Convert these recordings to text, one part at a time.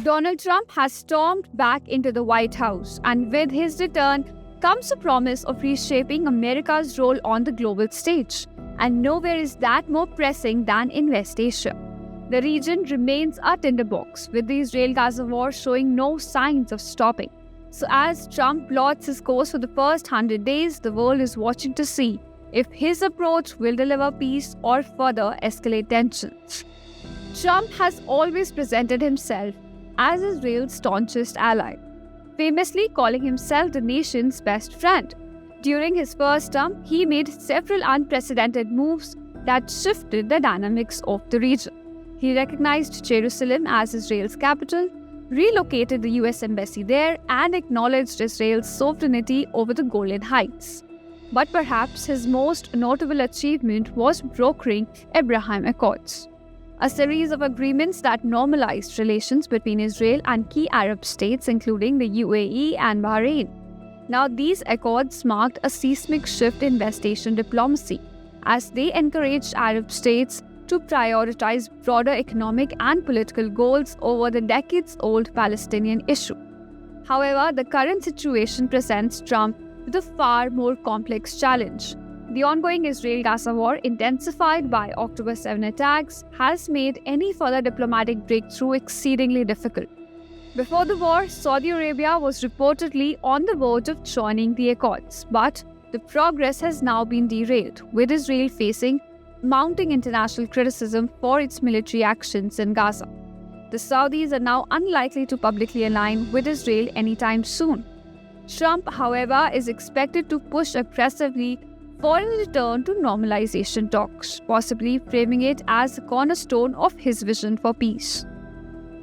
Donald Trump has stormed back into the White House, and with his return comes a promise of reshaping America's role on the global stage. And nowhere is that more pressing than in West Asia. The region remains a tinderbox, with the Israel-Gaza war showing no signs of stopping. So as Trump plots his course for the first 100 days, the world is watching to see if his approach will deliver peace or further escalate tensions. Trump has always presented himself as Israel's staunchest ally, famously calling himself the nation's best friend. During his first term, he made several unprecedented moves that shifted the dynamics of the region. He recognized Jerusalem as Israel's capital, relocated the US embassy there, and acknowledged Israel's sovereignty over the Golan Heights. But perhaps his most notable achievement was brokering Abraham Accords, a series of agreements that normalized relations between Israel and key Arab states, including the UAE and Bahrain. Now, these accords marked a seismic shift in West Asian diplomacy, as they encouraged Arab states to prioritize broader economic and political goals over the decades-old Palestinian issue. However, the current situation presents Trump with a far more complex challenge. The ongoing Israel-Gaza war, intensified by October 7 attacks, has made any further diplomatic breakthrough exceedingly difficult. Before the war, Saudi Arabia was reportedly on the verge of joining the accords, but the progress has now been derailed, with Israel facing mounting international criticism for its military actions in Gaza. The Saudis are now unlikely to publicly align with Israel anytime soon. Trump, however, is expected to push aggressively for a return to normalization talks, possibly framing it as a cornerstone of his vision for peace.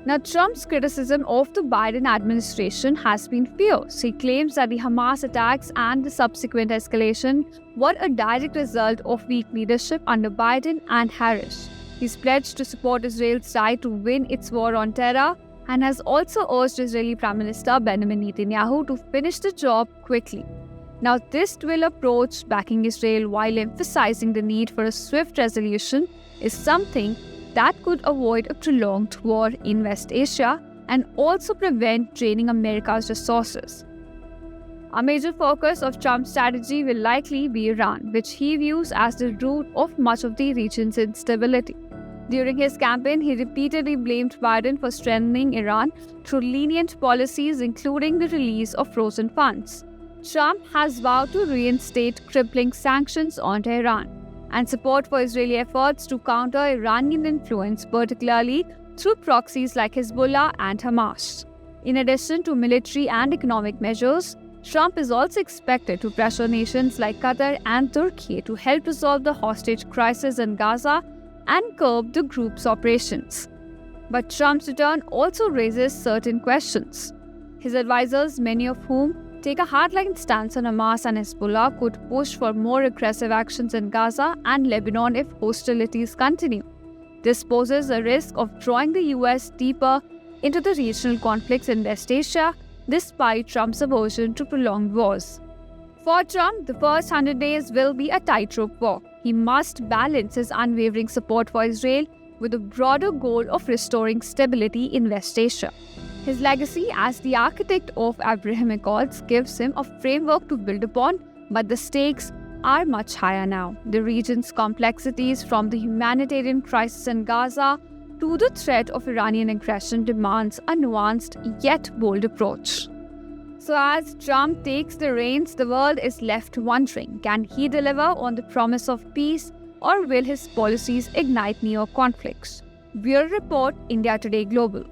Now, Trump's criticism of the Biden administration has been fierce. He claims that the Hamas attacks and the subsequent escalation were a direct result of weak leadership under Biden and Harris. He's pledged to support Israel's right to win its war on terror and has also urged Israeli Prime Minister Benjamin Netanyahu to finish the job quickly. Now, this dual approach, backing Israel while emphasizing the need for a swift resolution, is something that could avoid a prolonged war in West Asia and also prevent draining America's resources. A major focus of Trump's strategy will likely be Iran, which he views as the root of much of the region's instability. During his campaign, he repeatedly blamed Biden for strengthening Iran through lenient policies, including the release of frozen funds. Trump has vowed to reinstate crippling sanctions on Tehran and support for Israeli efforts to counter Iranian influence, particularly through proxies like Hezbollah and Hamas. In addition to military and economic measures, Trump is also expected to pressure nations like Qatar and Turkey to help resolve the hostage crisis in Gaza and curb the group's operations. But Trump's return also raises certain questions. His advisors, many of whom take a hardline stance on Hamas and Hezbollah, could push for more aggressive actions in Gaza and Lebanon if hostilities continue. This poses a risk of drawing the US deeper into the regional conflicts in West Asia, despite Trump's aversion to prolonged wars. For Trump, the first 100 days will be a tightrope walk. He must balance his unwavering support for Israel with the broader goal of restoring stability in West Asia. His legacy as the architect of Abraham Accords gives him a framework to build upon, but the stakes are much higher now. The region's complexities, from the humanitarian crisis in Gaza to the threat of Iranian aggression, demands a nuanced yet bold approach. So as Trump takes the reins, the world is left wondering, can he deliver on the promise of peace, or will his policies ignite new conflicts? Bureau Report, India Today Global.